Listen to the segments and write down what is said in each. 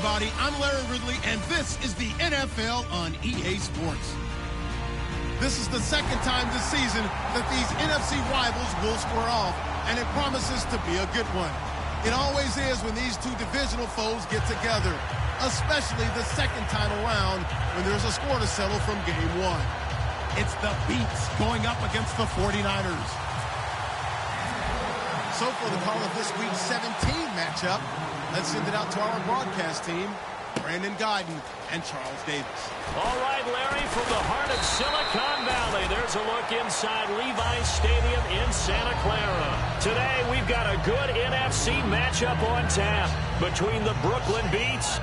everybody. I'm Larry Ridley, and this is the NFL on EA Sports. This is the second time this season that these NFC rivals will square off, and it promises to be a good one. It always is when these two divisional foes get together, especially the second time around when there's a score to settle from game one. It's the Beats going up against the 49ers. So for the call of this week's 17 matchup, let's send it out to our broadcast team, Brandon Guyton and Charles Davis. All right, Larry, from the heart of Silicon Valley, there's a look inside Levi's Stadium in Santa Clara. Today, we've got a good NFC matchup on tap between the Brooklyn Beats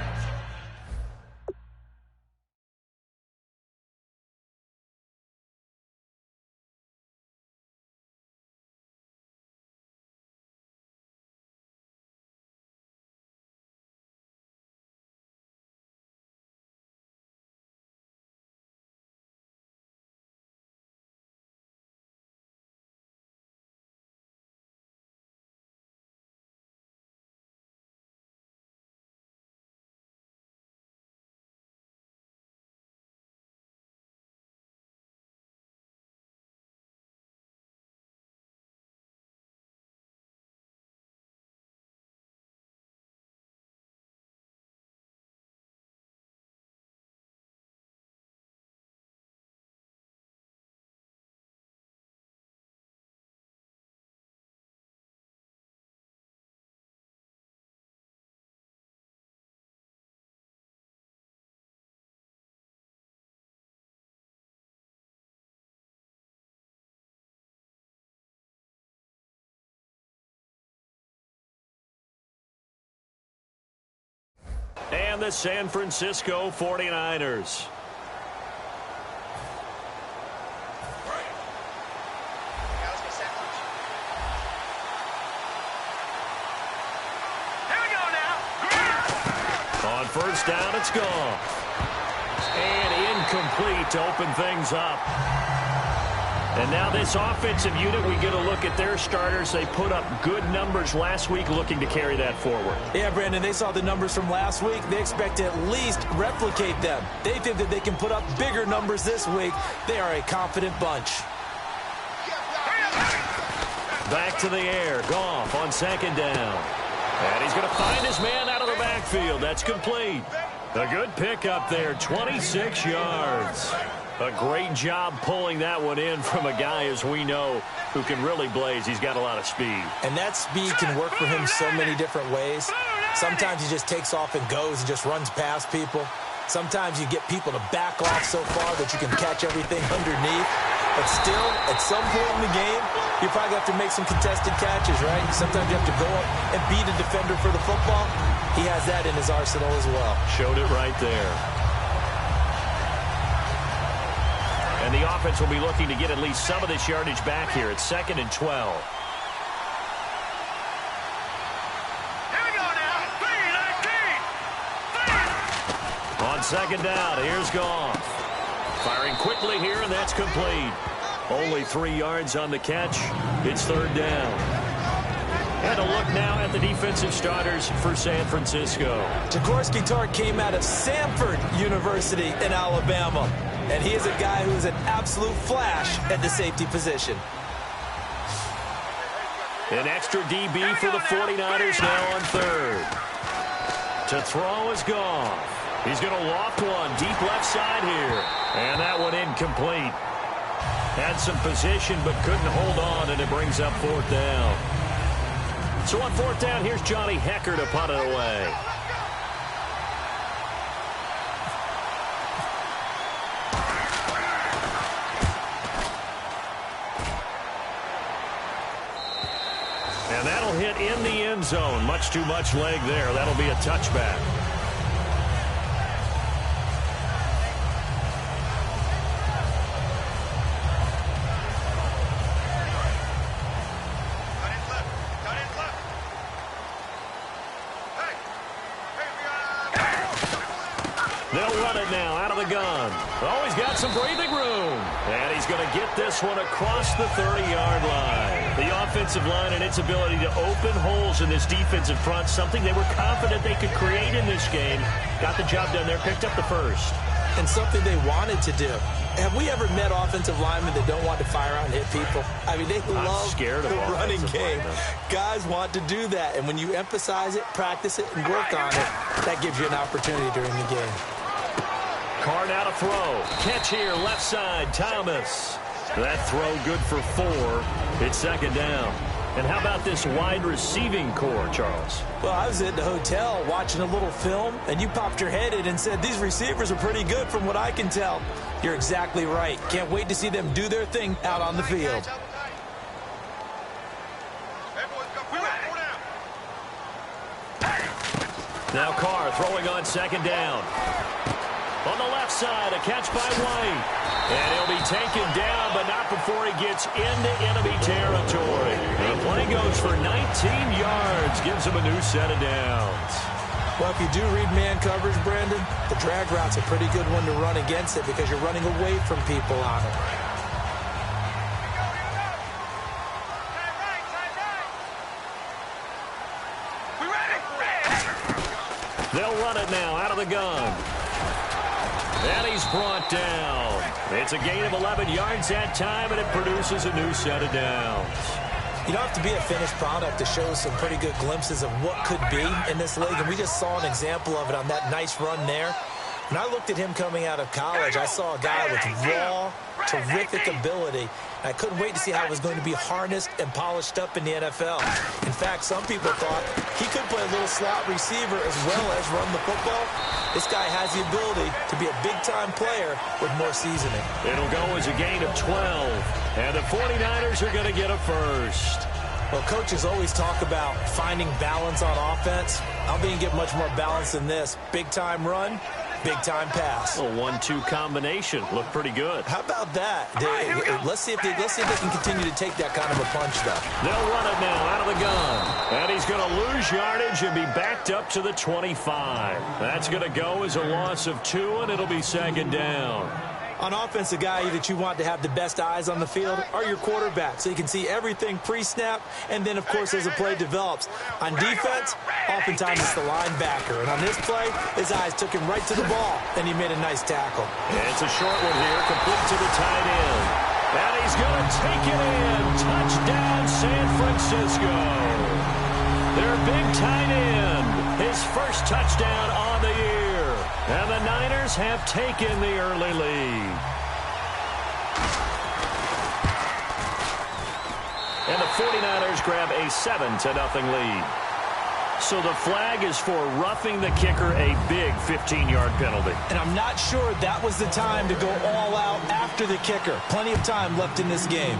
and the San Francisco 49ers. On first down, it's gone. And incomplete to open things up. And now this offensive unit, we get a look at their starters. They put up good numbers last week, looking to carry that forward. Yeah, Brandon, they saw the numbers from last week. They expect to at least replicate them. They think that they can put up bigger numbers this week. They are a confident bunch. Back to the air. Goff on second down. And he's going to find his man out of the backfield. That's complete. A good pickup there, 26 yards. A great job pulling that one in from a guy, as we know, who can really blaze. He's got a lot of speed. And that speed can work for him so many different ways. Sometimes he just takes off and goes and just runs past people. Sometimes you get people to back off so far that you can catch everything underneath. But still, at some point in the game, you probably have to make some contested catches, right? Sometimes you have to go up and beat a defender for the football. He has that in his arsenal as well. Showed it right there. And the offense will be looking to get at least some of this yardage back here. It's 2nd and 12. Here we go now. 3-19. On second down, here's Goff. Firing quickly here, and that's complete. Only 3 yards on the catch. It's 3rd down. And a look now at the defensive starters for San Francisco. Jaworski Tartt came out of Samford University in Alabama. And he is a guy who is an absolute flash at the safety position. An extra DB for the 49ers now on 3rd. To throw is Goff. He's going to loft one deep left side here. And that one incomplete. Had some position but couldn't hold on, and it brings up 4th down. So on 4th down, here's Johnny Hecker to punt it away. And that'll hit in the end zone. Much too much leg there. That'll be a touchback. They'll run it now out of the gun. Oh, he's got some breathing room. And he's going to get this one across the 30-yard line. The offensive line and its ability to open holes in this defensive front, something they were confident they could create in this game. Got the job done there, picked up the first. And something they wanted to do. Have we ever met offensive linemen that don't want to fire out and hit people? I mean, they love the running game. Guys want to do that. And when you emphasize it, practice it, and work on it, that gives you an opportunity during the game. Carr now to throw. Catch here, left side, Thomas. That throw good for 4. It's second down. And how about this wide receiving core, Charles? Well, I was at the hotel watching a little film, and you popped your head in and said, these receivers are pretty good from what I can tell. You're exactly right. Can't wait to see them do their thing out on the field. Now Carr throwing on second down. On the left side, a catch by White. And he'll be taken down, but not before he gets into enemy territory. The play goes for 19 yards, gives him a new set of downs. Well, if you do read man coverage, Brandon, the drag route's a pretty good one to run against it because you're running away from people on it. They'll run it now out of the gun. And he's brought down. It's a gain of 11 yards that time, and it produces a new set of downs. You don't have to be a finished product to show some pretty good glimpses of what could be in this league, and we just saw an example of it on that nice run there. When I looked at him coming out of college, I saw a guy with raw, terrific ability. I couldn't wait to see how it was going to be harnessed and polished up in the NFL. In fact, some people thought he could play a little slot receiver as well as run the football. This guy has the ability to be a big-time player with more seasoning. It'll go as a gain of 12, and the 49ers are going to get a first. Well, coaches always talk about finding balance on offense. I don't think you get much more balance than this. Big-time run, big-time pass. A 1-2 combination. Looked pretty good. How about that? Let's see if they can continue to take that kind of a punch, though. They'll run it now out of the gun. And he's going to lose yardage and be backed up to the 25. That's going to go as a loss of 2, and it'll be second down. On offense, the guy that you want to have the best eyes on the field are your quarterbacks, so you can see everything pre-snap, and then, of course, as the play develops. On defense, oftentimes it's the linebacker. And on this play, his eyes took him right to the ball, and he made a nice tackle. And it's a short one here, complete to the tight end. And he's going to take it in. Touchdown, San Francisco. Their big tight end, his first touchdown on the year. And the Niners have taken the early lead. And the 49ers grab a 7-0 lead. So the flag is for roughing the kicker, a big 15-yard penalty. And I'm not sure that was the time to go all out after the kicker. Plenty of time left in this game.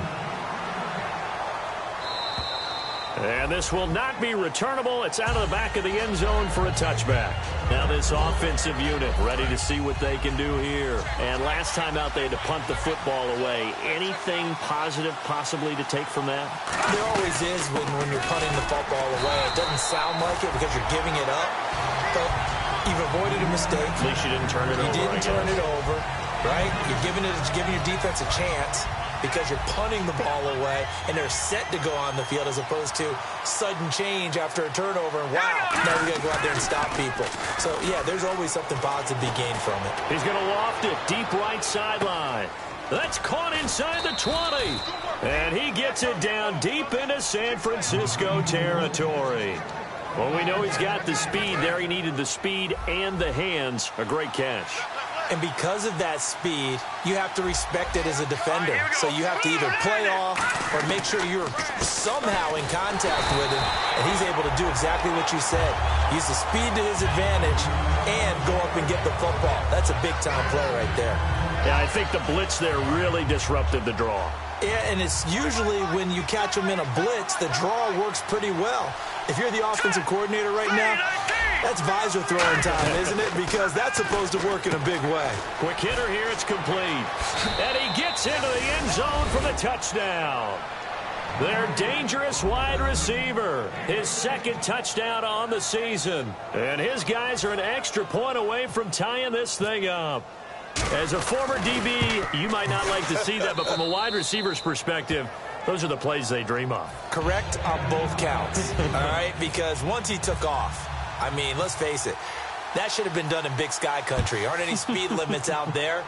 And this will not be returnable. It's out of the back of the end zone for a touchback. Now this offensive unit ready to see what they can do here. And last time out they had to punt the football away. Anything positive possibly to take from that? There always is when you're punting the football away. It doesn't sound like it because you're giving it up. But you've avoided a mistake. At least you didn't turn it over. You didn't turn it over, right? You're giving your defense a chance, because you're punting the ball away, and they're set to go on the field as opposed to sudden change after a turnover. And wow, now we got to go out there and stop people. So, yeah, there's always something positive to be gained from it. He's going to loft it deep right sideline. That's caught inside the 20. And he gets it down deep into San Francisco territory. Well, we know he's got the speed there. He needed the speed and the hands. A great catch. And because of that speed, you have to respect it as a defender. So you have to either play off or make sure you're somehow in contact with him, and he's able to do exactly what you said. Use the speed to his advantage and go up and get the football. That's a big-time play right there. Yeah, I think the blitz there really disrupted the draw. Yeah, and it's usually when you catch them in a blitz, the draw works pretty well. If you're the offensive coordinator right now, that's visor throwing time, isn't it? Because that's supposed to work in a big way. Quick hitter here, it's complete. And he gets into the end zone for the touchdown. Their dangerous wide receiver. His second touchdown on the season. And his guys are an extra point away from tying this thing up. As a former DB, you might not like to see that, but from a wide receiver's perspective, those are the plays they dream of. Correct on both counts, all right? Because once he took off, I mean, let's face it, that should have been done in Big Sky country. Aren't any speed limits out there?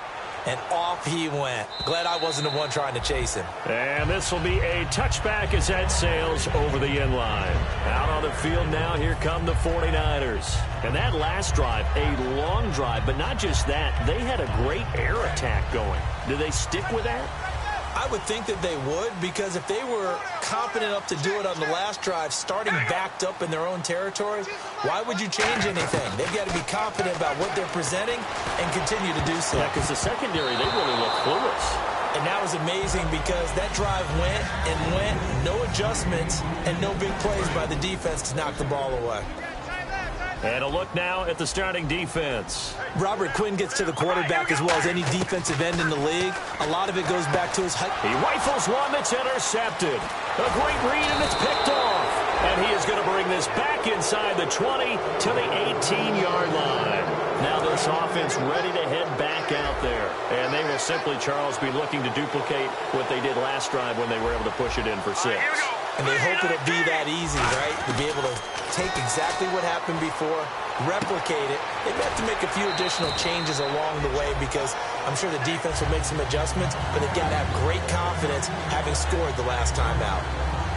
And off he went. Glad I wasn't the one trying to chase him. And this will be a touchback as that sails over the end line. Out on the field now, here come the 49ers. And that last drive, a long drive, but not just that. They had a great air attack going. Do they stick with that? I would think that they would, because if they were competent enough to do it on the last drive, starting backed up in their own territory, why would you change anything? They've got to be confident about what they're presenting and continue to do so. Yeah, because the secondary, they really look clueless. And that was amazing because that drive went and went, no adjustments, and no big plays by the defense to knock the ball away. And a look now at the starting defense. Robert Quinn gets to the quarterback as well as any defensive end in the league. A lot of it goes back to his height. He rifles one that's intercepted. A great read, and it's picked off. And he is going to bring this back inside the 20 to the 18-yard line. Now this offense ready to head back out there. And they will simply, Charles, be looking to duplicate what they did last drive when they were able to push it in for 6. And they hope it'll be that easy, right? To be able to take exactly what happened before, replicate it. They've got to make a few additional changes along the way because I'm sure the defense will make some adjustments, but they've got to have great confidence having scored the last time out.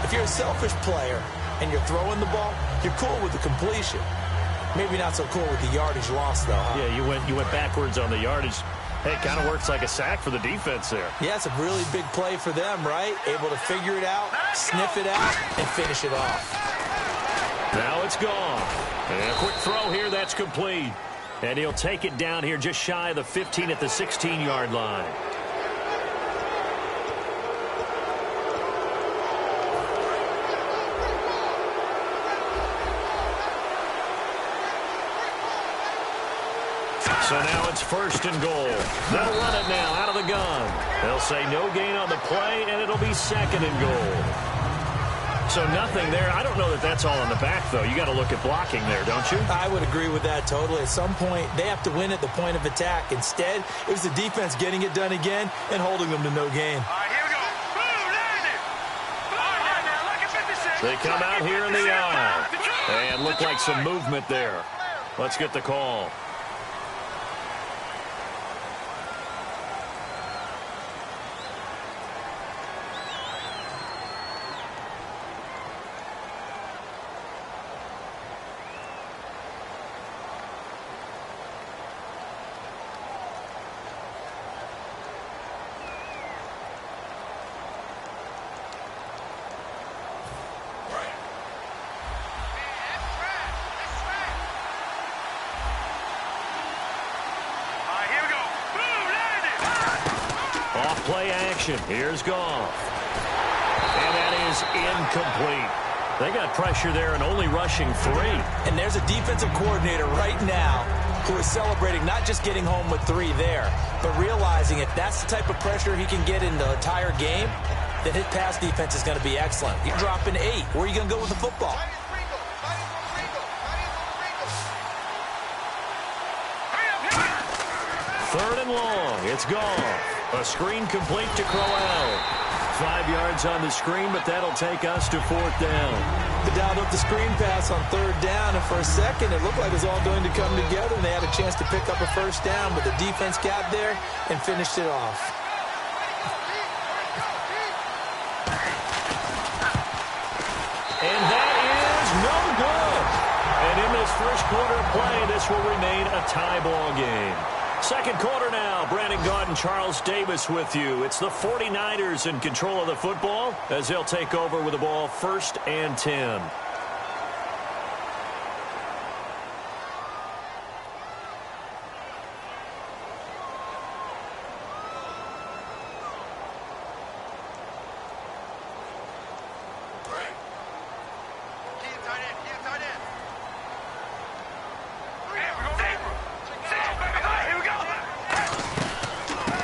If you're a selfish player and you're throwing the ball, you're cool with the completion. Maybe not so cool with the yardage loss, though, huh? Yeah, you went backwards on the yardage. Hey, it kind of works like a sack for the defense there. Yeah, it's a really big play for them, right? Able to figure it out, sniff it out, and finish it off. Now it's gone. And a quick throw here, that's complete. And he'll take it down here just shy of the 15 at the 16-yard line. So now it's 1st and goal. They'll run it now out of the gun. They'll say no gain on the play, and it'll be 2nd and goal. So nothing there. I don't know that that's all in the back, though. You got to look at blocking there, don't you? I would agree with that totally. At some point, they have to win at the point of attack. Instead, it was the defense getting it done again and holding them to no gain. All right, here we go. Boom, landed. All right, now, look at 56. They come out here in the aisle and look like some movement there. Let's get the call. Play action. Here's Goff. And that is incomplete. They got pressure there and only rushing 3. And there's a defensive coordinator right now who is celebrating not just getting home with 3 there, but realizing if that's the type of pressure he can get in the entire game, then his pass defense is going to be excellent. You're dropping 8. Where are you going to go with the football? 3rd and long. It's Goff. A screen complete to Crowell. 5 yards on the screen, but that'll take us to 4th down. They dialed up the screen pass on 3rd down, and for a second, it looked like it was all going to come together, and they had a chance to pick up a 1st down, but the defense got there and finished it off. And that is no good. And in this first quarter of play, this will remain a tie ball game. Second quarter now. Brandon Gaudin, Charles Davis with you. It's the 49ers in control of the football as they'll take over with the ball 1st and 10.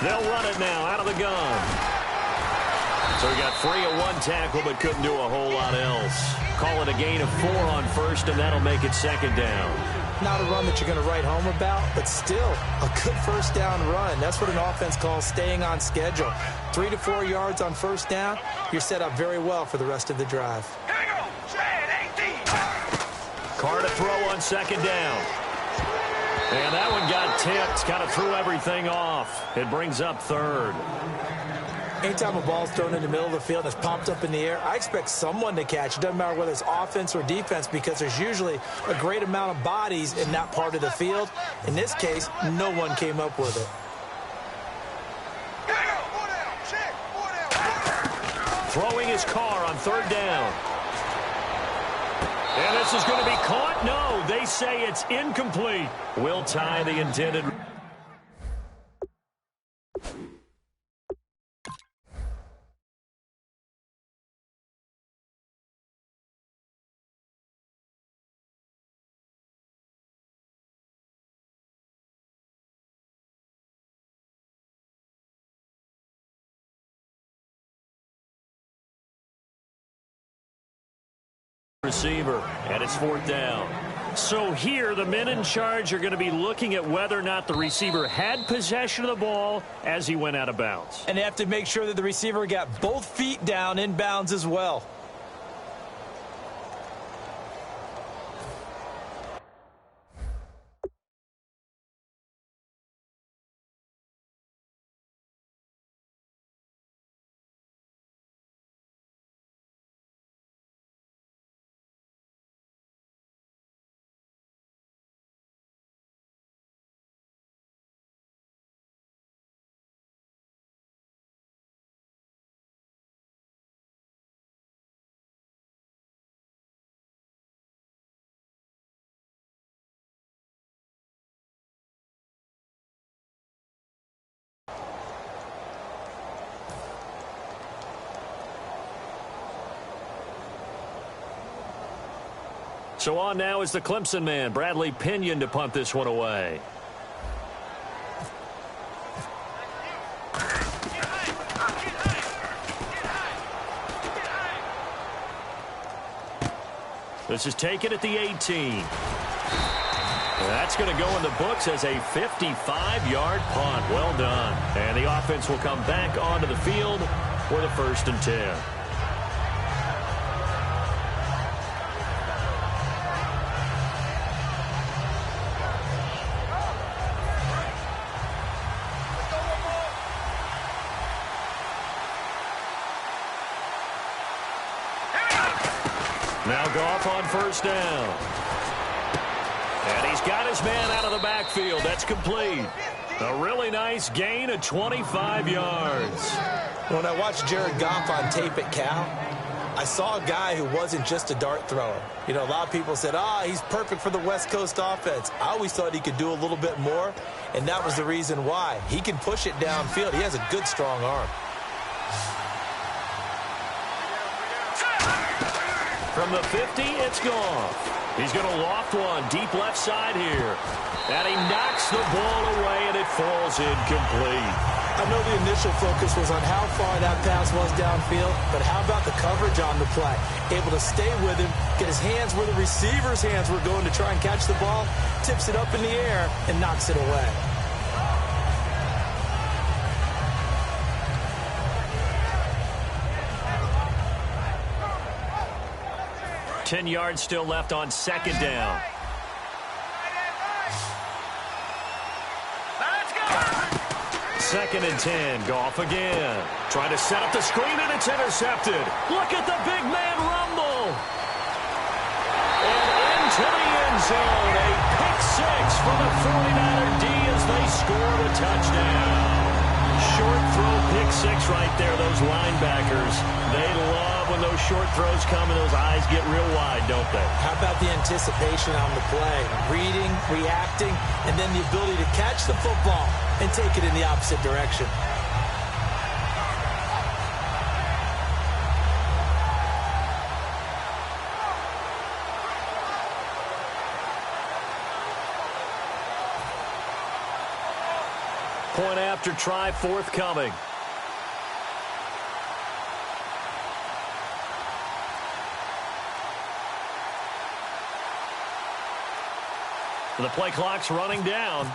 They'll run it now out of the gun. So he got free of one tackle but couldn't do a whole lot else. Call it a gain of 4 on first, and that'll make it second down. Not a run that you're going to write home about, but still a good first down run. That's what an offense calls staying on schedule. 3 to 4 yards on first down, you're set up very well for the rest of the drive. Here we go. Shad 18. Carr to throw on second down. And that one got tipped, kind of threw everything off. It brings up third. Anytime a ball's thrown in the middle of the field and it's popped up in the air, I expect someone to catch. It doesn't matter whether it's offense or defense because there's usually a great amount of bodies in that part of the field. In this case, no one came up with it. Throwing his Carr on third down. And this is going to be caught. No, they say it's incomplete. Will tie the intended. Receiver, and it's fourth down. So here, the men in charge are going to be looking at whether or not the receiver had possession of the ball as he went out of bounds. And they have to make sure that the receiver got both feet down in bounds as well. So on now is the Clemson man, Bradley Pinion, to punt this one away. This is taken at the 18. That's going to go in the books as a 55-yard punt. Well done. And the offense will come back onto the field for the 1st and 10. Now Goff on first down. And he's got his man out of the backfield. That's complete. A really nice gain of 25 yards. When I watched Jared Goff on tape at Cal, I saw a guy who wasn't just a dart thrower. You know, a lot of people said, he's perfect for the West Coast offense. I always thought he could do a little bit more, and that was the reason why. He can push it downfield. He has a good, strong arm. From the 50, it's Goff. He's going to loft one deep left side here. And he knocks the ball away, and it falls incomplete. I know the initial focus was on how far that pass was downfield, but how about the coverage on the play? Able to stay with him, get his hands where the receiver's hands were going to try and catch the ball, tips it up in the air, and knocks it away. 10 yards still left on second down. Second and 10. Goff again. Trying to set up the screen, and it's intercepted. Look at the big man rumble. And into the end zone. A pick six for the 49er D as they score the touchdown. Short throw pick six right there. Those linebackers, they love when those short throws come and those eyes get real wide, don't they? How about the anticipation on the play? Reading, reacting, and then the ability to catch the football and take it in the opposite direction. Point after try forthcoming. The play clock's running down.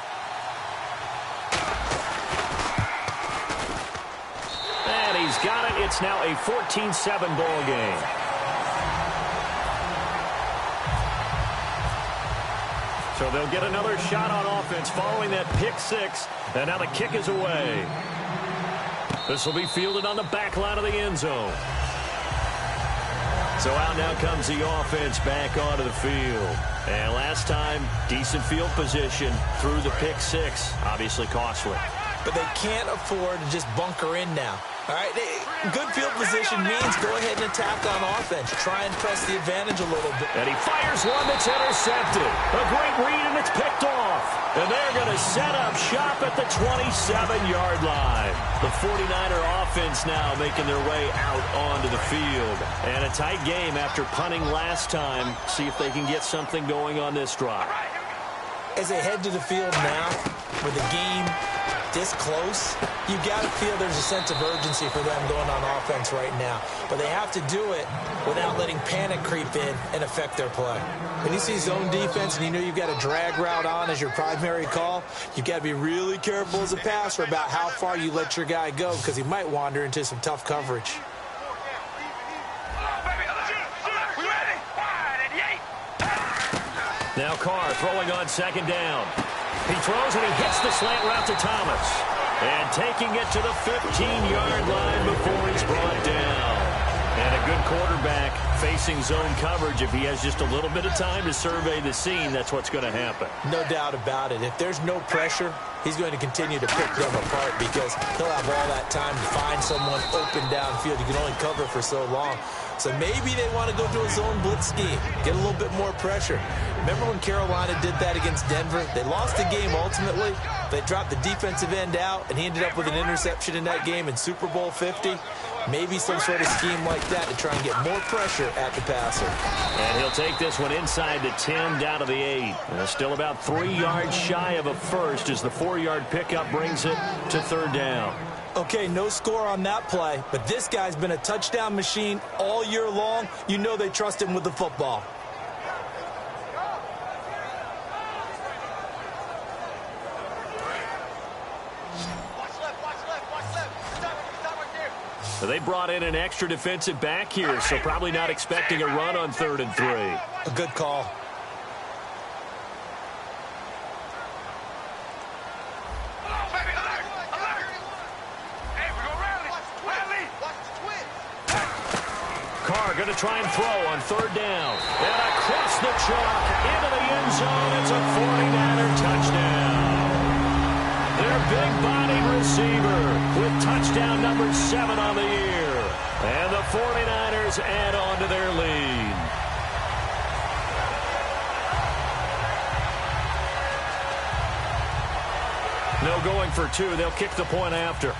And he's got it. It's now a 14-7 ball game. So they'll get another shot on offense following that pick six. And now the kick is away. This will be fielded on the back line of the end zone. So out now comes the offense back onto the field. And last time, decent field position through the pick six. Obviously costly. But they can't afford to just bunker in now. All right, good field position means go ahead and attack on offense. Try and press the advantage a little bit. And he fires one that's intercepted. A great read, and it's picked off. And they're going to set up shop at the 27-yard line. The 49er offense now making their way out onto the field. And a tight game after punting last time. See if they can get something going on this drive. As they head to the field now, with the game this close, you got to feel there's a sense of urgency for them going on offense right now. But they have to do it without letting panic creep in and affect their play. When you see zone defense and you know you've got a drag route on as your primary call, you've got to be really careful as a passer about how far you let your guy go because he might wander into some tough coverage. Now Carr throwing on second down. He throws and he hits the slant route to Thomas. And taking it to the 15-yard line before he's brought down. And a good quarterback facing zone coverage. If he has just a little bit of time to survey the scene, that's what's going to happen. No doubt about it. If there's no pressure, he's going to continue to pick them apart because he'll have all that time to find someone open downfield. You can only cover for so long. So maybe they want to go to a zone blitz scheme, get a little bit more pressure. Remember when Carolina did that against Denver? They lost the game ultimately. They dropped the defensive end out, and he ended up with an interception in that game in Super Bowl 50. Maybe some sort of scheme like that to try and get more pressure at the passer. And he'll take this one inside the 10, down to the 8. And still about 3 yards shy of a first as the 4-yard pickup brings it to third down. Okay, no score on that play, but this guy's been a touchdown machine all year long. You know they trust him with the football. They brought in an extra defensive back here, so probably not expecting a run on 3rd and 3. A good call. Carr going to try and throw on 3rd down. And across the chalk into the end zone. It's a 49er touchdown. Their big-bodied receiver with touchdown number 7 on the year. And the 49ers add on to their lead. No going for 2. They'll kick the point after.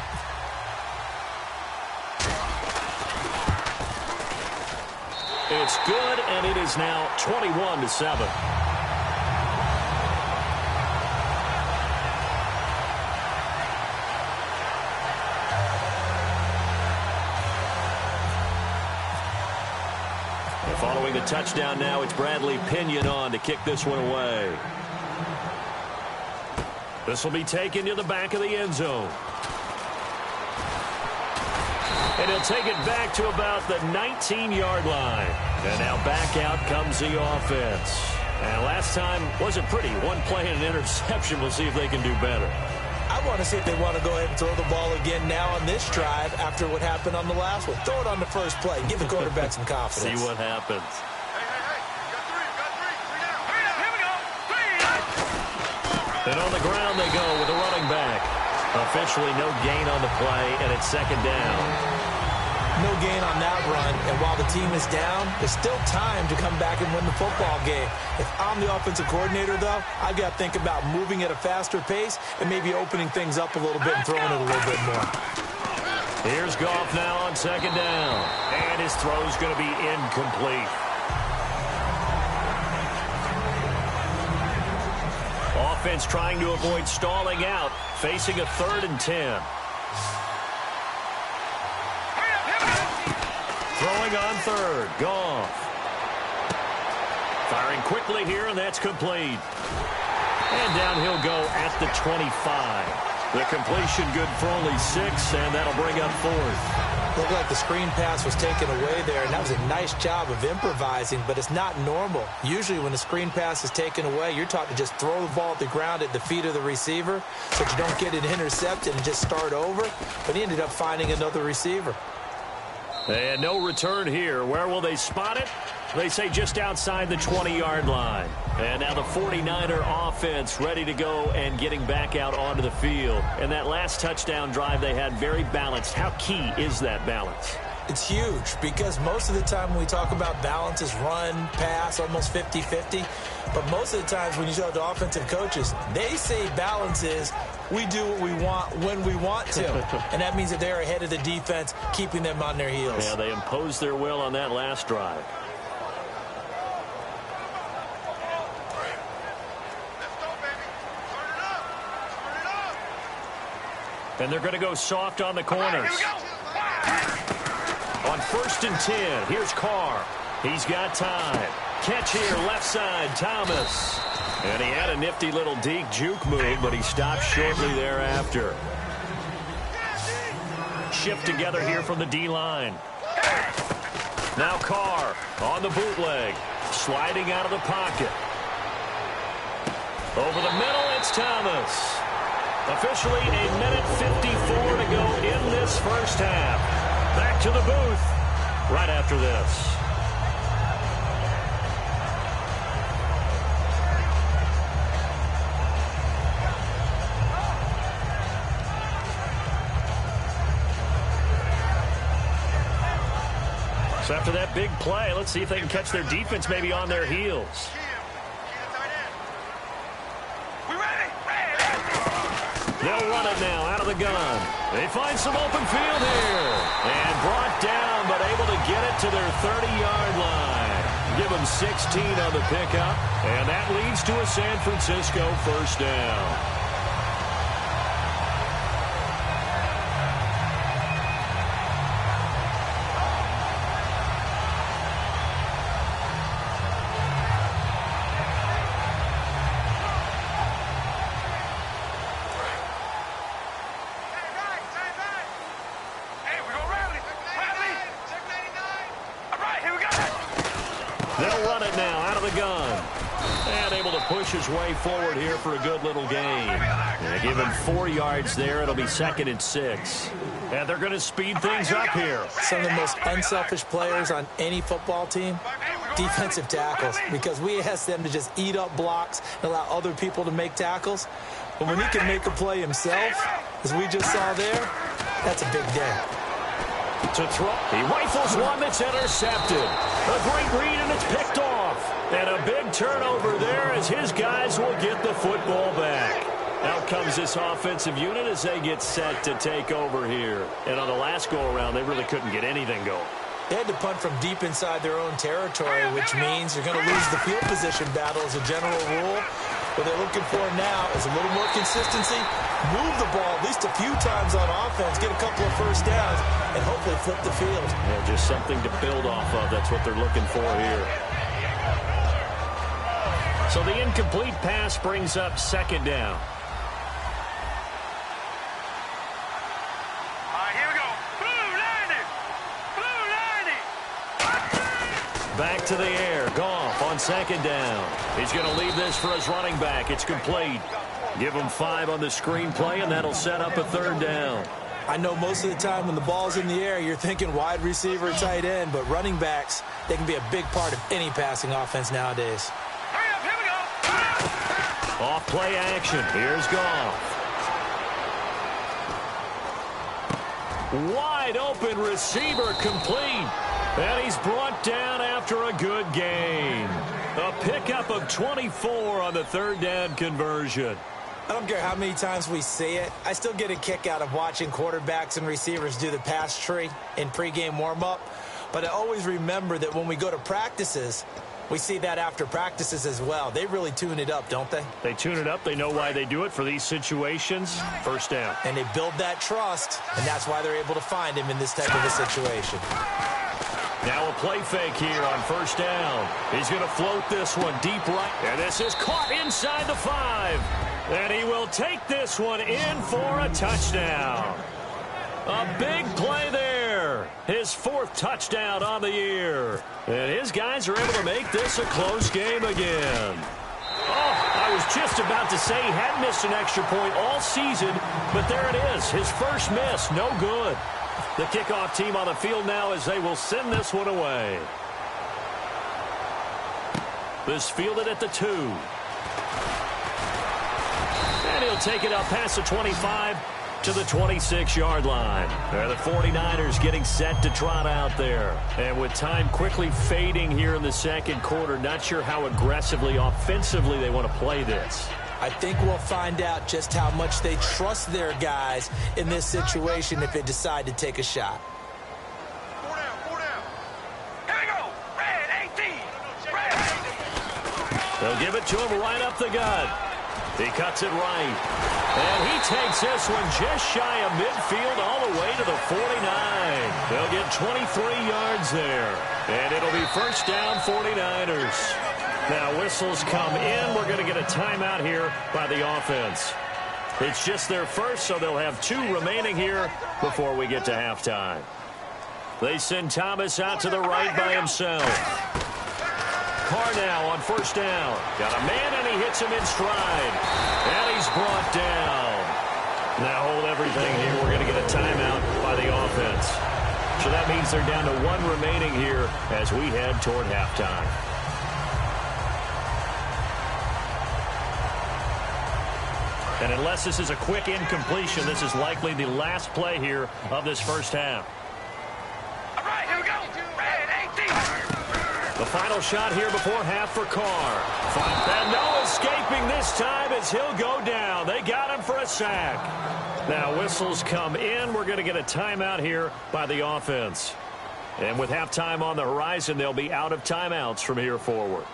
It's good, and it is now 21-7. Following the touchdown now, it's Bradley Pinion on to kick this one away. This will be taken to the back of the end zone. And he'll take it back to about the 19-yard line. And now back out comes the offense. And last time wasn't pretty. One play and an interception. We'll see if they can do better. I want to see if they want to go ahead and throw the ball again now on this drive after what happened on the last one. Throw it on the first play. Give the quarterback some confidence. See what happens. And on the ground they go with the running back. Officially no gain on the play, and it's 2nd down. No gain on that run, and while the team is down, there's still time to come back and win the football game. If I'm the offensive coordinator, though, I've got to think about moving at a faster pace and maybe opening things up a little bit and throwing it a little bit more. Here's Goff now on 2nd down, and his throw's going to be incomplete. Offense trying to avoid stalling out, facing a 3rd and 10. Throwing on 3rd, Goff. Firing quickly here, and that's complete. And down he'll go at the 25. The completion good for only 6, and that'll bring up 4th. Looked like the screen pass was taken away there, and that was a nice job of improvising, but it's not normal. Usually when the screen pass is taken away, you're taught to just throw the ball at the ground at the feet of the receiver so that you don't get it intercepted and just start over, but he ended up finding another receiver. And no return here. Where will they spot it? They say just outside the 20-yard line. And now the 49er offense ready to go and getting back out onto the field. And that last touchdown drive they had very balanced. How key is that balance? It's huge because most of the time when we talk about balance is run, pass, almost 50-50. But most of the times when you talk to offensive coaches, they say balance is we do what we want when we want to. And that means that they're ahead of the defense, keeping them on their heels. Yeah, they imposed their will on that last drive. And they're going to go soft on the corners. On 1st and 10, here's Carr. He's got time. Catch here, left side, Thomas. And he had a nifty little deke juke move, but he stopped shortly thereafter. Shift together here from the D-line. Now Carr on the bootleg. Sliding out of the pocket. Over the middle, it's Thomas. Officially a minute 54 to go in this first half. Back to the booth right after this. So after that big play, let's see if they can catch their defense maybe on their heels. They'll run it now out of the gun. They find some open field here. And brought down, but able to get it to their 30-yard line. Give them 16 on the pickup. And that leads to a San Francisco first down. They'll run it now out of the gun. And able to push his way forward here for a good little gain. And give him 4 yards there. It'll be 2nd and 6. And they're going to speed things up here. Some of the most unselfish players on any football team, defensive tackles, because we ask them to just eat up blocks and allow other people to make tackles. But when he can make a play himself, as we just saw there, that's a big day. To throw. He rifles one that's intercepted. A great read, and it's picked off. And a big turnover there as his guys will get the football back. Out comes this offensive unit as they get set to take over here. And on the last go-around, they really couldn't get anything going. They had to punt from deep inside their own territory, which means you're going to lose the field position battle as a general rule. What they're looking for now is a little more consistency, move the ball at least a few times on offense, get a couple of first downs, and hopefully flip the field. Yeah, just something to build off of. That's what they're looking for here. So the incomplete pass brings up 2nd down. Back to the air. Goff on 2nd down. He's going to leave this for his running back. It's complete. Give him 5 on the screenplay, and that'll set up a 3rd down. I know most of the time when the ball's in the air, you're thinking wide receiver, tight end, but running backs, they can be a big part of any passing offense nowadays. Hurry up, here we go. Off play action. Here's Goff. Wide open receiver complete. And he's brought down after a good gain. A pickup of 24 on the 3rd down conversion. I don't care how many times we see it. I still get a kick out of watching quarterbacks and receivers do the pass tree in pregame warm-up. But I always remember that when we go to practices, we see that after practices as well. They really tune it up, don't they? They tune it up. They know why they do it for these situations. First down. And they build that trust, and that's why they're able to find him in this type of a situation. Now a play fake here on first down. He's going to float this one deep right. And this is caught inside the 5. And he will take this one in for a touchdown. A big play there. His 4th touchdown on the year. And his guys are able to make this a close game again. Oh, I was just about to say he hadn't missed an extra point all season, but there it is. His first miss, no good. The kickoff team on the field now as they will send this one away. This fielded at the 2. And he'll take it up past the 25 to the 26-yard line. The 49ers getting set to trot out there. And with time quickly fading here in the second quarter, not sure how aggressively, offensively they want to play this. I think we'll find out just how much they trust their guys in this situation if they decide to take a shot. 4 down. Here we go. Red 18. Red 18. They'll give it to him right up the gut. He cuts it right. And he takes this one just shy of midfield all the way to the 49. They'll get 23 yards there. And it'll be first down 49ers. Now whistles come in. We're going to get a timeout here by the offense. It's just their first, so they'll have 2 remaining here before we get to halftime. They send Thomas out to the right by himself. Carr now on first down. Got a man, and he hits him in stride. And he's brought down. Now hold everything here. We're going to get a timeout by the offense. So that means they're down to 1 remaining here as we head toward halftime. And unless this is a quick incompletion, this is likely the last play here of this first half. All right, here we go. Red 18. The final shot here before half for Carr. And no escaping this time as he'll go down. They got him for a sack. Now whistles come in. We're going to get a timeout here by the offense. And with halftime on the horizon, they'll be out of timeouts from here forward.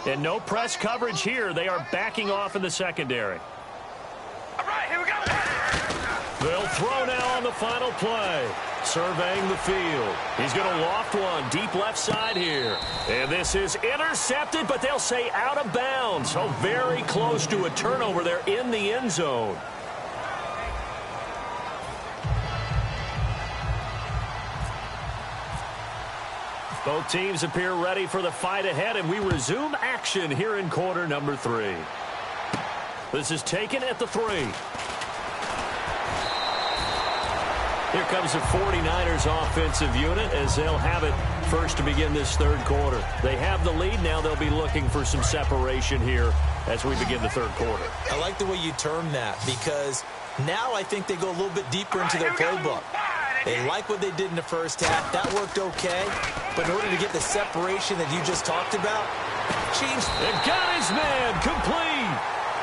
And no press coverage here. They are backing off in the secondary. All right, here we go. They'll throw now on the final play. Surveying the field. He's going to loft one deep left side here. And this is intercepted, but they'll say out of bounds. So very close to a turnover there in the end zone. Both teams appear ready for the fight ahead, and we resume action here in quarter number 3. This is taken at the 3. Here comes the 49ers offensive unit as they'll have it first to begin this third quarter. They have the lead. Now they'll be looking for some separation here as we begin the third quarter. I like the way you term that because now I think they go a little bit deeper into their playbook. They like what they did in the first half. That worked okay. But in order to get the separation that you just talked about, change. They got his man complete.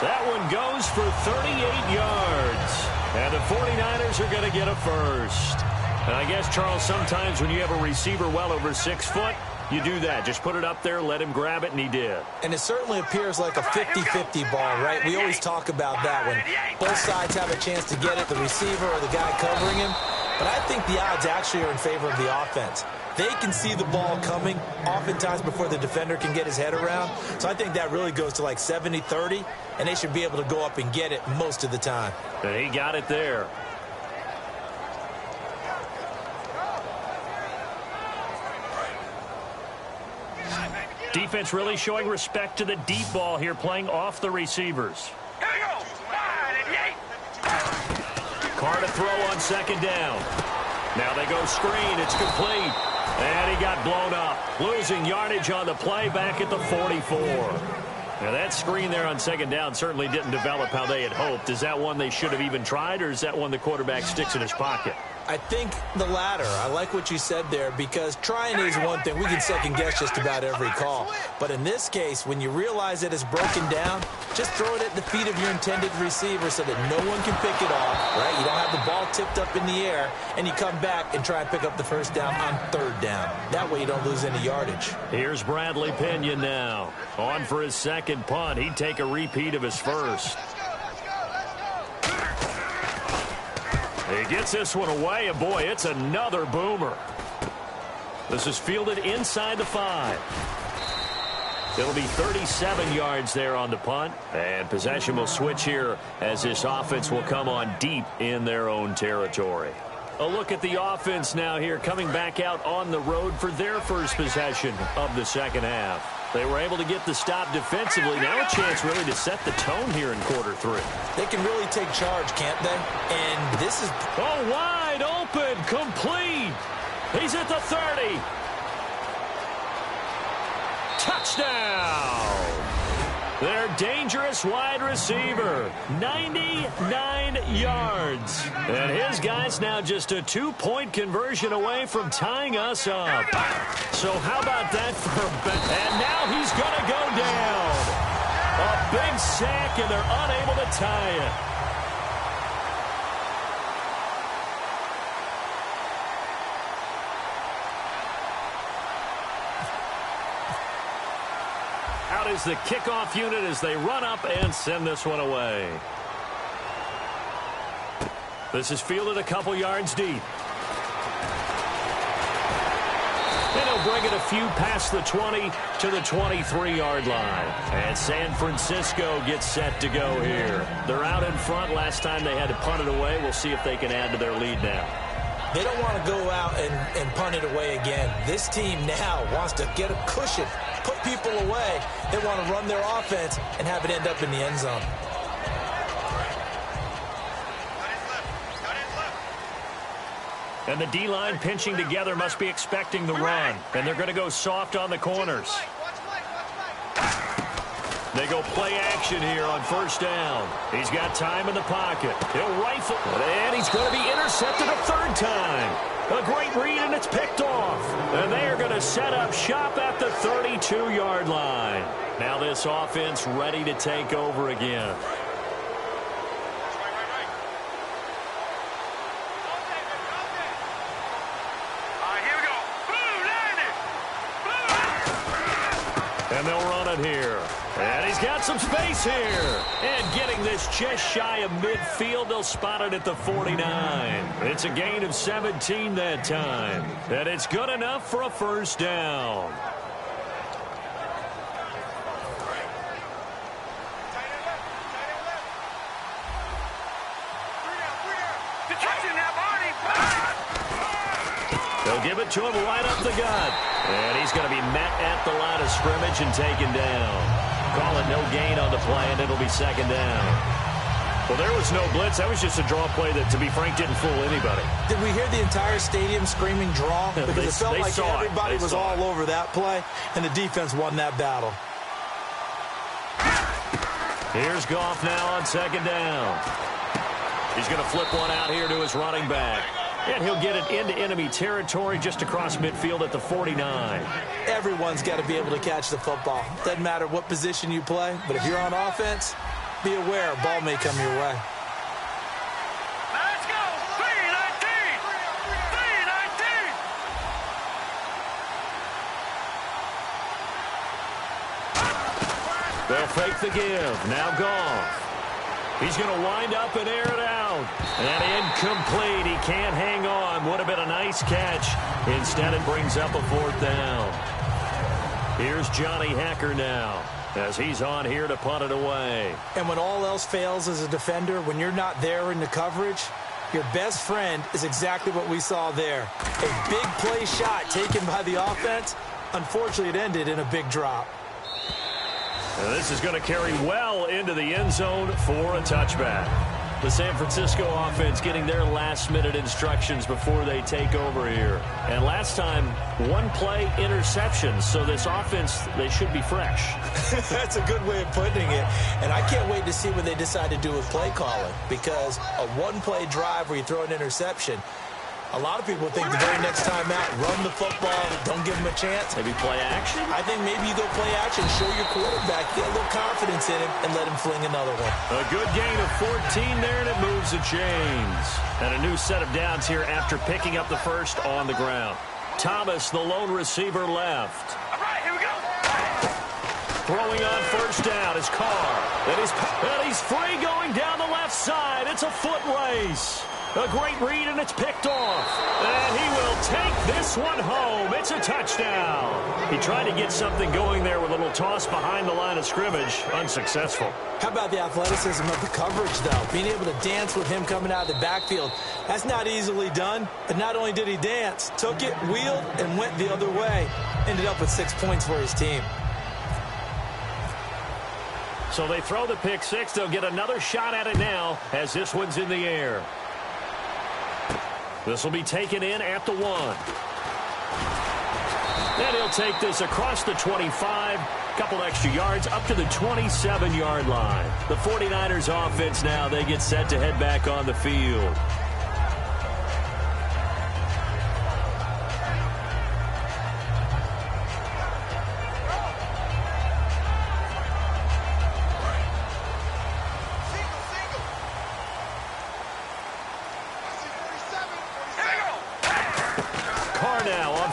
That one goes for 38 yards. And the 49ers are going to get a first. And I guess, Charles, sometimes when you have a receiver well over 6 foot, you do that. Just put it up there, let him grab it, and he did. And it certainly appears like a 50-50 ball, right? We always talk about that when both sides have a chance to get it, the receiver or the guy covering him. But I think the odds actually are in favor of the offense. They can see the ball coming oftentimes before the defender can get his head around. So I think that really goes to like 70-30, and they should be able to go up and get it most of the time. And he got it there. Defense really showing respect to the deep ball here, playing off the receivers. Here we go. Wide and Carr to throw on second down. Now they go screen. It's complete. And he got blown up. Losing yardage on the play back at the 44. Now that screen there on second down certainly didn't develop how they had hoped. Is that one they should have even tried, or is that one the quarterback sticks in his pocket? I think the latter. I like what you said there because trying is one thing. We can second guess just about every call. But in this case, when you realize that it's broken down, just throw it at the feet of your intended receiver so that no one can pick it off, right? You don't have the ball tipped up in the air, and you come back and try and pick up the first down on third down. That way you don't lose any yardage. Here's Bradley Pinion now. On for his second second punt. He'd take a repeat of his first. He gets this one away, and boy, it's another boomer. This is fielded inside the 5. It'll be 37 yards there on the punt, and possession will switch here as this offense will come on deep in their own territory. A look at the offense now here, coming back out on the road for their first possession of the second half. They were able to get the stop defensively. Now a chance really to set the tone here in quarter 3. They can really take charge, can't they? And this is... Oh, wide open, complete. He's at the 30. Touchdown! Their dangerous wide receiver, 99 yards. And his guy's now just a 2-point conversion away from tying us up. So how about that for a bet? And now he's going to go down. A big sack, and they're unable to tie it. Out is the kickoff unit as they run up and send this one away. This is fielded a couple yards deep. And he'll bring it a few past the 20 to the 23-yard line. And San Francisco gets set to go here. They're out in front. Last time they had to punt it away. We'll see if they can add to their lead now. They don't want to go out and punt it away again. This team now wants to get a cushion, put people away. They want to run their offense and have it end up in the end zone. And the D-line pinching together must be expecting the run. And they're going to go soft on the corners. They go play action here on first down. He's got time in the pocket. He'll rifle. And he's going to be intercepted a third time. A great read, and it's picked off. And they are going to set up shop at the 32-yard line. Now this offense ready to take over again. And they'll run it here. And he's got some space here. And getting this just shy of midfield, they'll spot it at the 49. It's a gain of 17 that time. And it's good enough for a first down. They'll give it to him right up the gut. And he's going to be met at the line of scrimmage and taken down. Call it no gain on the play, and it'll be second down. Well, there was no blitz. That was just a draw play that, to be frank, didn't fool anybody. Did we hear the entire stadium screaming draw? Because it felt like everybody was all over that play, and the defense won that battle. Here's Goff now on second down. He's going to flip one out here to his running back. And he'll get it into enemy territory just across midfield at the 49. Everyone's got to be able to catch the football. Doesn't matter what position you play, but if you're on offense, be aware a ball may come your way. Let's go! 319! 319! They'll fake the give. Now Goff. He's going to wind up and air it out. And incomplete. He can't hang on. Would have been a nice catch. Instead, it brings up a fourth down. Here's Johnny Hacker now as he's on here to punt it away. And when all else fails as a defender, when you're not there in the coverage, your best friend is exactly what we saw there. A big play shot taken by the offense. Unfortunately, it ended in a big drop. And this is going to carry well into the end zone for a touchback. The San Francisco offense getting their last-minute instructions before they take over here. And last time, one play interceptions. So this offense, they should be fresh. That's a good way of putting it. And I can't wait to see what they decide to do with play calling. Because a one-play drive where you throw an interception, a lot of people think the very next time out, run the football, don't give them a chance. Maybe play action? I think maybe you go play action, show your quarterback, get a little confidence in him, and let him fling another one. A good gain of 14 there, and it moves the chains. And a new set of downs here after picking up the first on the ground. Thomas, the lone receiver, left. All right, here we go. Throwing on first down is Carr. And he's free going down the left side. It's a foot race. A great read, and it's picked off. And he will take this one home. It's a touchdown. He tried to get something going there with a little toss behind the line of scrimmage. Unsuccessful. How about the athleticism of the coverage, though? Being able to dance with him coming out of the backfield. That's not easily done. But not only did he dance, took it, wheeled, and went the other way. Ended up with 6 points for his team. So they throw the pick six. They'll get another shot at it now as this one's in the air. This will be taken in at the 1. And he'll take this across the 25. Couple extra yards up to the 27-yard line. The 49ers offense now, they get set to head back on the field.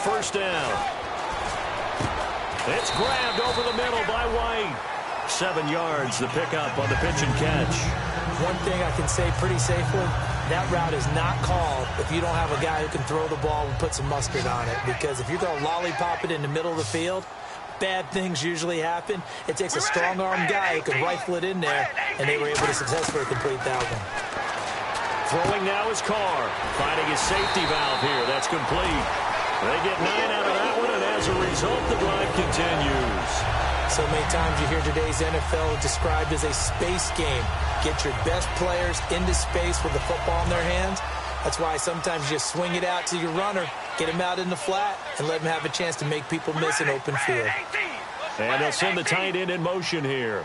First down. It's grabbed over the middle by White. 7 yards, the pickup on the pitch and catch. One thing I can say pretty safely, that route is not called if you don't have a guy who can throw the ball and put some mustard on it. Because if you're going to lollipop it in the middle of the field, bad things usually happen. It takes a strong-armed guy who can rifle it in there, and they were able to successfully complete that one. Throwing now is Carr. Finding his safety valve here. That's complete. They get 9 out of that one, and as a result, the drive continues. So many times you hear today's NFL described as a space game. Get your best players into space with the football in their hands. That's why sometimes you just swing it out to your runner, get him out in the flat, and let him have a chance to make people miss an open field. And they'll send the tight end in motion here.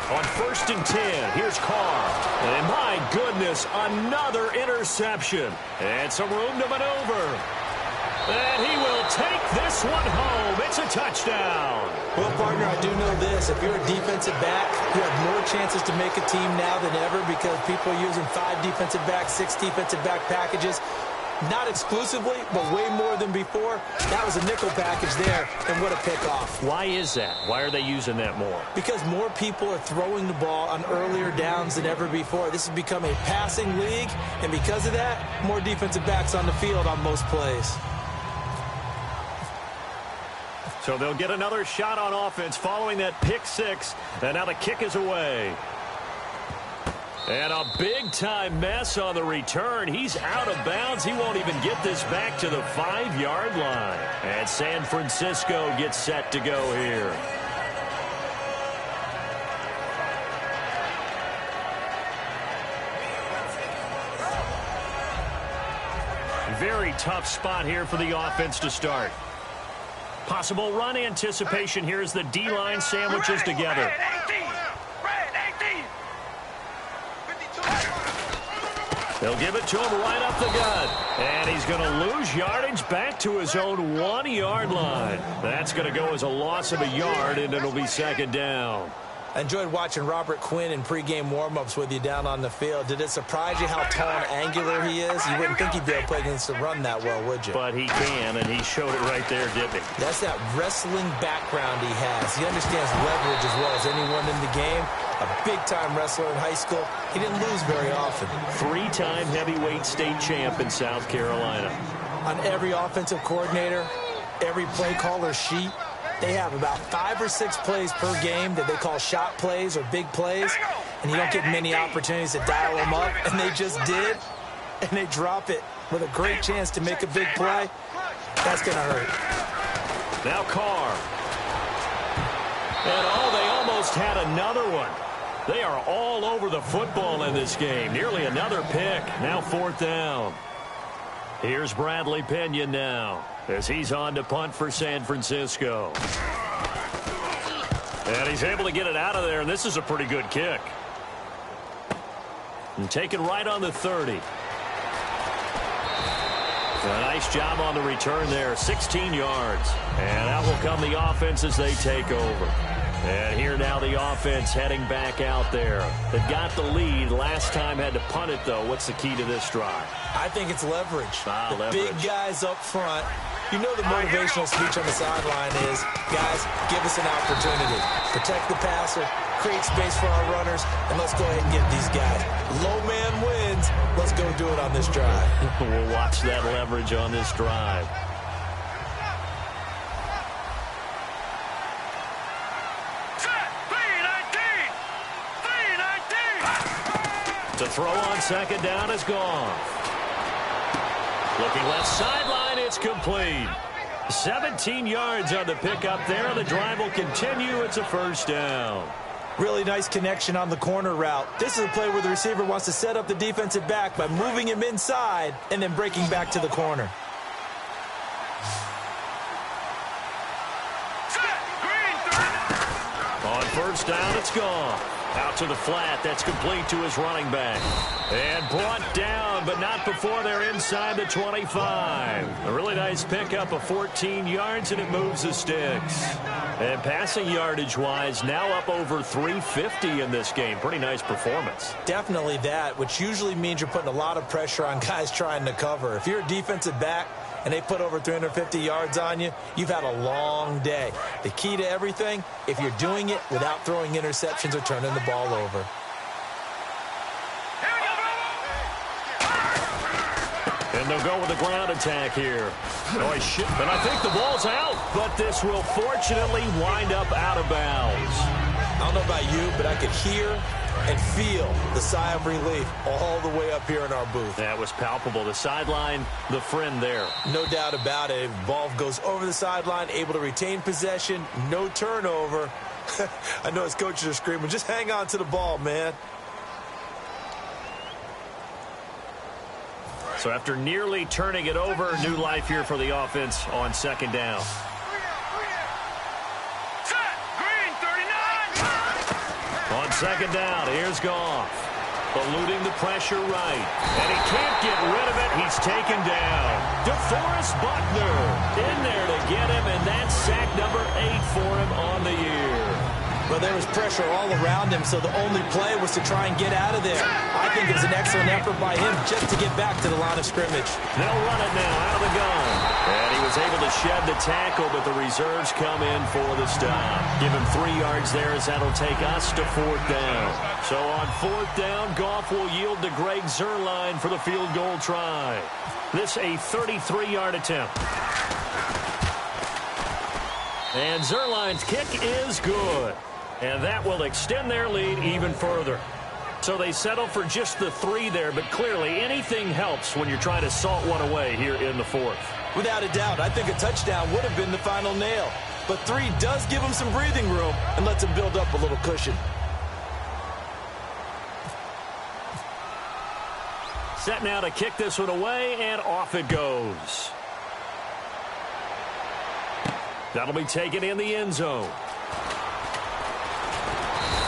On 1st and 10, here's Carr. And my goodness, another interception. And some room to maneuver. And he will take this one home. It's a touchdown. Well, partner, I do know this. If you're a defensive back, you have more chances to make a team now than ever because people are using 5 defensive backs, 6 defensive back packages. Not exclusively, but way more than before. That was a nickel package there, and what a pickoff. Why is that? Why are they using that more? Because more people are throwing the ball on earlier downs than ever before. This has become a passing league, and because of that, more defensive backs on the field on most plays. So they'll get another shot on offense following that pick six, and now the kick is away. And a big-time mess on the return. He's out of bounds. He won't even get this back to the 5-yard line. And San Francisco gets set to go here. Very tough spot here for the offense to start. Possible run anticipation here as the D-line sandwiches together. They'll give it to him right up the gut. And he's going to lose yardage back to his own 1-yard line. That's going to go as a loss of a yard, and it'll be 2nd down. I enjoyed watching Robert Quinn in pregame warm-ups with you down on the field. Did it surprise you how tall and angular he is? You wouldn't think he'd be able to play against the run that well, would you? But he can, and he showed it right there, didn't he? That's that wrestling background he has. He understands leverage as well as anyone in the game. A big-time wrestler in high school. He didn't lose very often. 3-time heavyweight state champ in South Carolina. On every offensive coordinator, every play caller sheet, they have about 5 or 6 plays per game that they call shot plays or big plays, and you don't get many opportunities to dial them up, and they just did, and they drop it with a great chance to make a big play. That's going to hurt. Now Carr. And they almost had another one. They are all over the football in this game. Nearly another pick. Now 4th down. Here's Bradley Pinion now as he's on to punt for San Francisco. And he's able to get it out of there, and this is a pretty good kick. And taken right on the 30. A nice job on the return there, 16 yards. And out will come the offense as they take over. And here now the offense heading back out there. They've got the lead. Last time had to punt it, though. What's the key to this drive? I think it's leverage. Leverage. Big guys up front You know the motivational speech on the sideline is, guys, give us an opportunity. Protect the passer, create space for our runners, and let's go ahead and get these guys. Low man wins. Let's go do it on this drive. We'll watch that leverage on this drive. To throw on second down is gone. Looking left sideline, it's complete. 17 yards on the pickup there. The drive will continue. It's a first down. Really nice connection on the corner route. This is a play where the receiver wants to set up the defensive back by moving him inside and then breaking back to the corner. On first down, it's gone. Out to the flat. That's complete to his running back. And brought down, but not before they're inside the 25. A really nice pickup of 14 yards, and it moves the sticks. And passing yardage-wise, now up over 350 in this game. Pretty nice performance. Definitely that, which usually means you're putting a lot of pressure on guys trying to cover. If you're a defensive back and they put over 350 yards on you, you've had a long day. The key to everything, if you're doing it without throwing interceptions or turning the ball over. And they'll go with the ground attack here. Oh, shit. And I think the ball's out, but this will fortunately wind up out of bounds. I don't know about you, but I could hear and feel the sigh of relief all the way up here in our booth. That was palpable. The sideline, the friend there. No doubt about it. Ball goes over the sideline, able to retain possession, no turnover. I know his coaches are screaming, just hang on to the ball, man. So after nearly turning it over, new life here for the offense on second down. On second down, here's Goff. Eluding the pressure right. And he can't get rid of it. He's taken down. DeForest Buckner in there to get him, and that's sack number 8 for him on the year. Well, there was pressure all around him, so the only play was to try and get out of there. I think it was an excellent effort by him just to get back to the line of scrimmage. They'll run it now out of the gun. And he was able to shed the tackle, but the reserves come in for the stop. Give him 3 yards there as that'll take us to 4th down. So on 4th down, Goff will yield to Greg Zuerlein for the field goal try. This a 33-yard attempt. And Zuerlein's kick is good. And that will extend their lead even further. So they settle for just the 3 there, but clearly anything helps when you're trying to salt one away here in the 4th. Without a doubt, I think a touchdown would have been the final nail. But 3 does give them some breathing room and lets them build up a little cushion. Set now to kick this one away, and off it goes. That'll be taken in the end zone.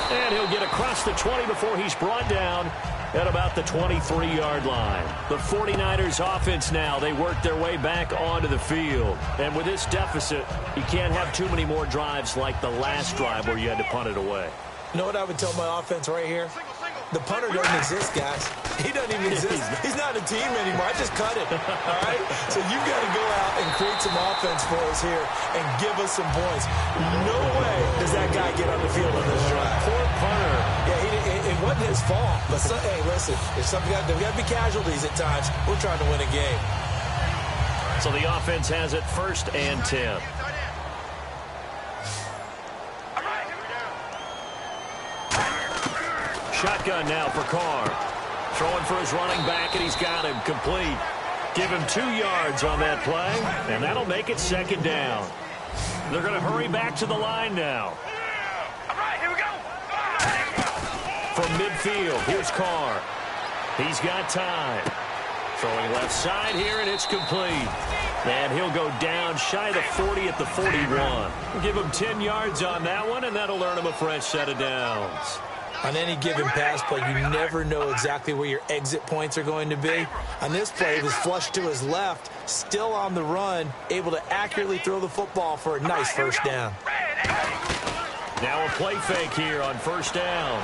And he'll get across the 20 before he's brought down at about the 23-yard line. The 49ers offense now, they work their way back onto the field. And with this deficit, you can't have too many more drives like the last drive where you had to punt it away. You know what I would tell my offense right here? The punter doesn't exist, guys. He doesn't even exist. He's not a team anymore. I just cut it, all right? So you've got to go out and create some offense for us here and give us some points. No way does that guy get on the field on this drive. Poor punter. Yeah, it wasn't his fault. But, hey, listen, there's got to be casualties at times. We're trying to win a game. So the offense has it 1st and 10. Shotgun now for Carr. Throwing for his running back, and he's got him complete. Give him 2 yards on that play, and that'll make it 2nd down. They're going to hurry back to the line now. All right, here we go. From midfield, here's Carr. He's got time. Throwing left side here, and it's complete. And he'll go down shy of the 40 at the 41. Give him 10 yards on that one, and that'll earn him a fresh set of downs. On any given pass play, you never know exactly where your exit points are going to be. On this play, it was flushed to his left, still on the run, able to accurately throw the football for a nice first down. Now a play fake here on 1st down.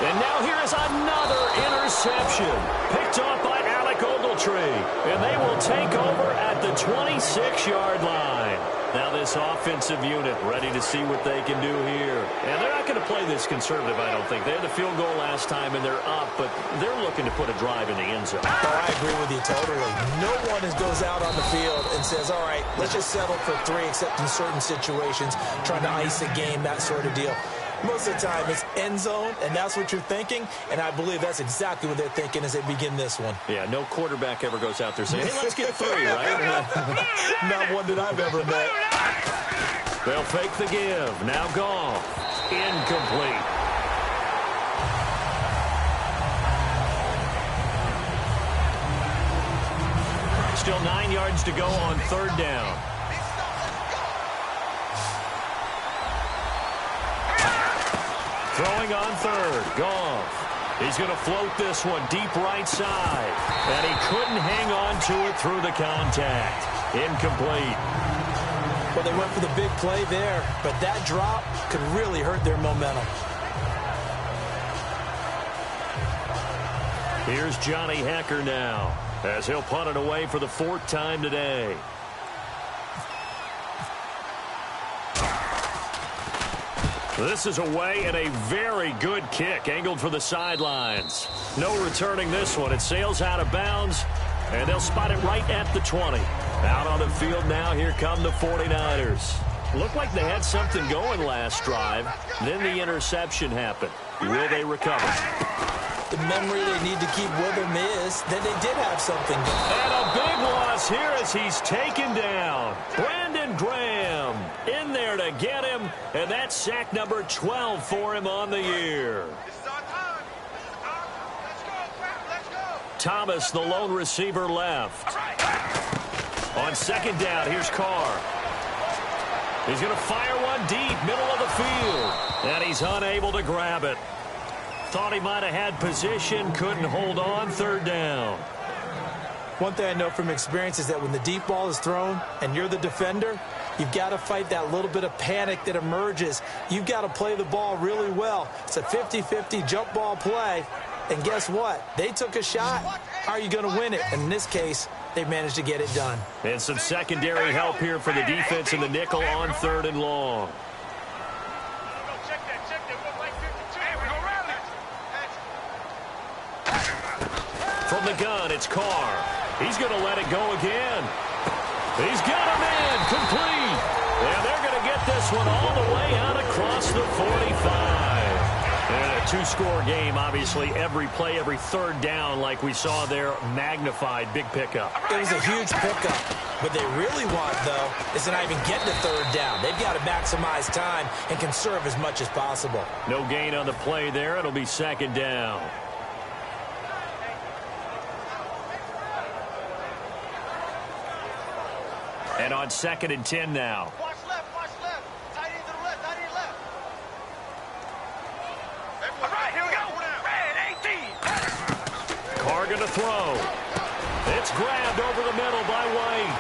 And now here is another interception. Picked off by Alec Ogletree. entry, and they will take over at the 26-yard line. Now this offensive unit ready to see what they can do here. And they're not going to play this conservative, I don't think. They had the field goal last time, and they're up, but they're looking to put a drive in the end zone. Oh, I agree with you totally. No one goes out on the field and says, all right, let's just settle for 3, except in certain situations, trying to ice a game, that sort of deal. Most of the time, it's end zone, and that's what you're thinking, and I believe that's exactly what they're thinking as they begin this one. Yeah, no quarterback ever goes out there saying, hey, let's get 3, right? Not one that I've ever met. They'll fake the give. Now Goff. Incomplete. Still 9 yards to go on 3rd down. Throwing on 3rd. Goff. He's going to float this one deep right side. And he couldn't hang on to it through the contact. Incomplete. Well, they went for the big play there, but that drop could really hurt their momentum. Here's Johnny Hecker now, as he'll punt it away for the 4th time today. This is away, and a very good kick angled for the sidelines. No returning this one. It sails out of bounds, and they'll spot it right at the 20. Out on the field now, here come the 49ers. Looked like they had something going last drive. Then the interception happened. Will they recover? The memory they need to keep with them is that they did have something going. And a big loss here as he's taken down. Brandon Graham in there to get him, and that's sack number 12 for him on the year. Thomas, the lone receiver, left. On 2nd down, here's Carr. He's going to fire one deep, middle of the field. And he's unable to grab it. Thought he might have had position, couldn't hold on. 3rd down. One thing I know from experience is that when the deep ball is thrown and you're the defender, you've got to fight that little bit of panic that emerges. You've got to play the ball really well. It's a 50-50 jump ball play. And guess what? They took a shot. How are you going to win it? And in this case, they managed to get it done. And some secondary help here for the defense in the nickel on 3rd and long. From the gun, it's Carr. He's going to let it go again. He's got him in, complete. And they're going to get this one all the way out across the 45. And a 2-score game, obviously, every play, every 3rd down, like we saw there, magnified, big pickup. It was a huge pickup. What they really want, though, is to not even get to 3rd down. They've got to maximize time and conserve as much as possible. No gain on the play there. It'll be 2nd down. And on 2nd and 10 now. Watch left, watch left. Tight end to the left, tight end left. All right, here we go. Red 18. Carr going to throw. It's grabbed over the middle by White.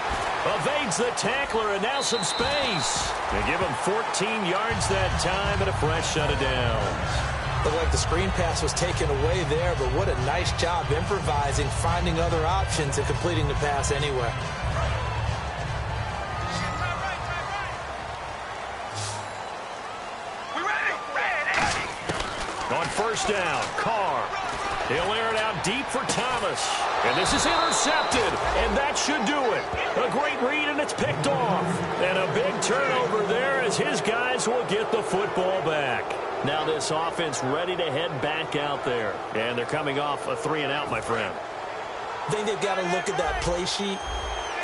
Evades the tackler, and now some space. They give him 14 yards that time and a fresh set of downs. Looked like the screen pass was taken away there, but what a nice job improvising, finding other options, and completing the pass anyway. On 1st down, Carr. He'll air it out deep for Thomas. And this is intercepted, and that should do it. A great read, and it's picked off. And a big turnover there as his guys will get the football back. Now this offense ready to head back out there. And they're coming off a 3-and-out, my friend. I think they've got to look at that play sheet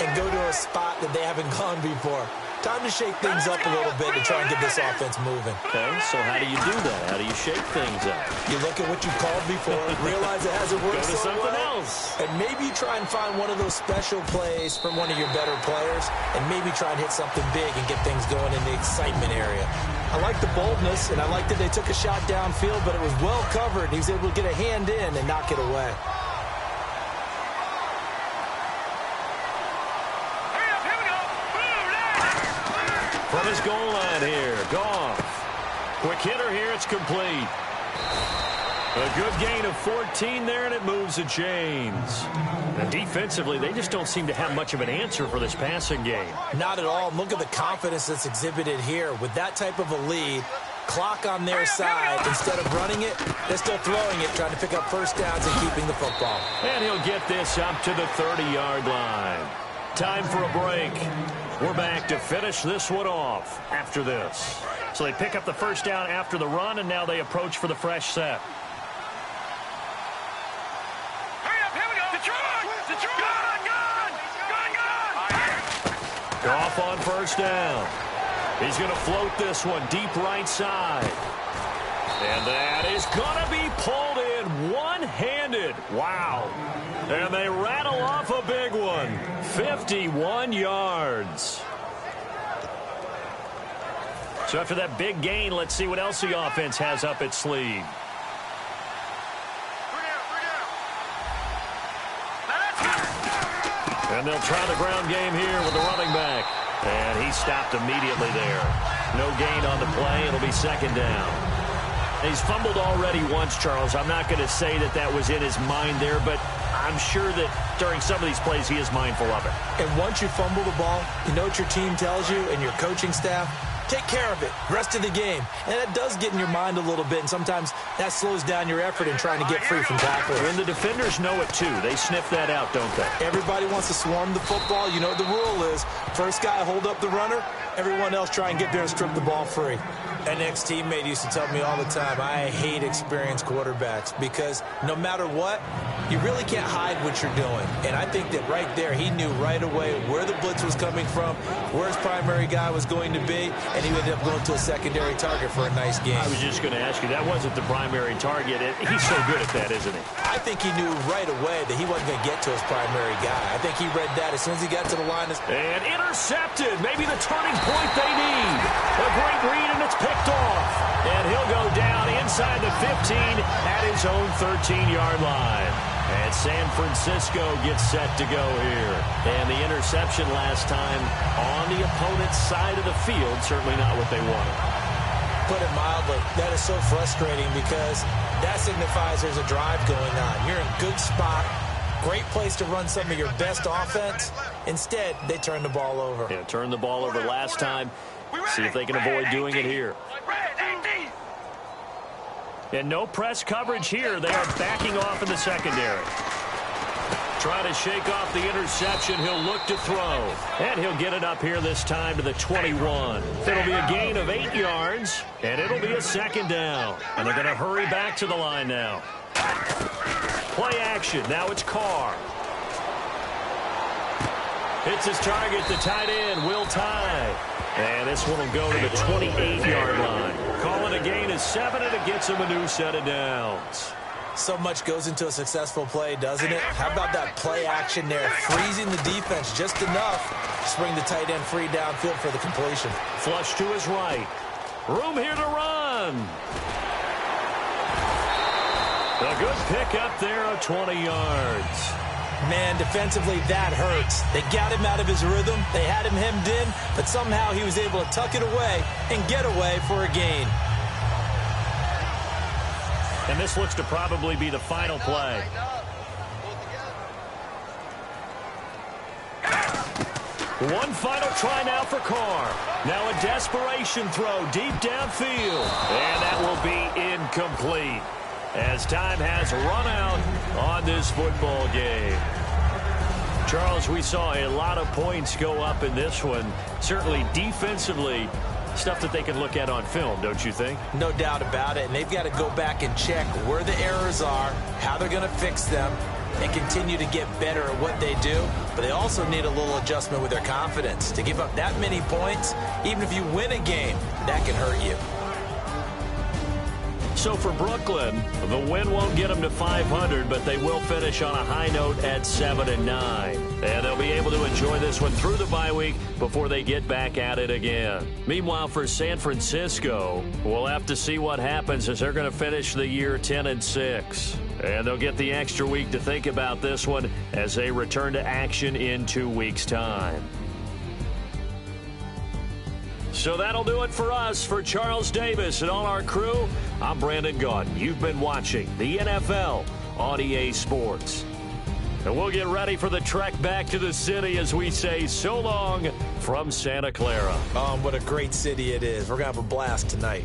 and go to a spot that they haven't gone before. Time to shake things up a little bit to try and get this offense moving. Okay, so how do you do that? How do you shake things up? You look at what you called before, realize it hasn't worked Go to so something well, else. and maybe try and find one of those special plays from one of your better players, and maybe try and hit something big and get things going in the excitement area. I like the boldness, and I like that they took a shot downfield, but it was well covered. He was able to get a hand in and knock it away. From his goal line here, Goff. Quick hitter here, it's complete. A good gain of 14 there, and it moves the chains. And defensively, they just don't seem to have much of an answer for this passing game. Not at all. Look at the confidence that's exhibited here. With that type of a lead, clock on their side, instead of running it, they're still throwing it, trying to pick up first downs and keeping the football. And he'll get this up to the 30-yard line. Time for a break. We're back to finish this one off after this. So they pick up the first down after the run, and now they approach for the fresh set. Goff on first down. He's going to float this one deep right side. And that is going to be pulled in one-handed. Wow. And they rattle off a big one. 51 yards. So after that big gain, let's see what else the offense has up its sleeve. And they'll try the ground game here with the running back. And he stopped immediately there. No gain on the play. It'll be second down. He's fumbled already once, Charles. I'm not going to say that that was in his mind there, but I'm sure that during some of these plays he is mindful of it. And once you fumble the ball, you know what your team tells you and your coaching staff? Take care of it. Rest of the game. And that does get in your mind a little bit, and sometimes that slows down your effort in trying to get free from tackles. And the defenders know it, too. They sniff that out, don't they? Everybody wants to swarm the football. You know what the rule is. First guy hold up the runner. Everyone else try and get there and strip the ball free. An ex-teammate used to tell me all the time, I hate experienced quarterbacks because no matter what, you really can't hide what you're doing. And I think that right there, he knew right away where the blitz was coming from, where his primary guy was going to be, and he ended up going to a secondary target for a nice game. I was just going to ask you, that wasn't the primary target. He's so good at that, isn't he? I think he knew right away that he wasn't going to get to his primary guy. I think he read that as soon as he got to the line. And intercepted. Maybe the turning point they need. A great read, and it's picked off. And he'll go down inside the 15 at his own 13-yard line. And San Francisco gets set to go here. And the interception last time on the opponent's side of the field, certainly not what they wanted. Put it mildly, that is so frustrating because that signifies there's a drive going on. You're in a good spot. Great place to run some of your best offense. Instead, they turn the ball over. Yeah, turned the ball over last time. See if they can avoid doing it here. And no press coverage here. They are backing off in the secondary. Trying to shake off the interception. He'll look to throw. And he'll get it up here this time to the 21. It'll be a gain of 8 yards. And it'll be a second down. And they're going to hurry back to the line now. Play action. Now it's Carr. Hits his target, the tight end, Will Tye. And this one will go to the 28-yard line. Call it a gain of 7, and it gets him a new set of downs. So much goes into a successful play, doesn't it? How about that play action there? Freezing the defense just enough to bring the tight end free downfield for the completion. Flush to his right. Room here to run. A good pick up there of 20 yards. Man, defensively, that hurts. They got him out of his rhythm. They had him hemmed in, but somehow he was able to tuck it away and get away for a gain. And this looks to probably be the final play. One final try now for Carr. Now a desperation throw deep downfield. And that will be incomplete, as time has run out on this football game. Charles, we saw a lot of points go up in this one. Certainly defensively, stuff that they can look at on film, don't you think? No doubt about it. And they've got to go back and check where the errors are, how they're going to fix them, and continue to get better at what they do. But they also need a little adjustment with their confidence. To give up that many points, even if you win a game, that can hurt you. So for Brooklyn, the win won't get them to 500, but they will finish on a high note at 7-9. And they'll be able to enjoy this one through the bye week before they get back at it again. Meanwhile, for San Francisco, we'll have to see what happens as they're going to finish the year 10-6. And they'll get the extra week to think about this one as they return to action in 2 weeks' time. So that'll do it for us. For Charles Davis and all our crew, I'm Brandon Gaudin. You've been watching the NFL on EA Sports. And we'll get ready for the trek back to the city as we say so long from Santa Clara. What a great city it is. We're going to have a blast tonight.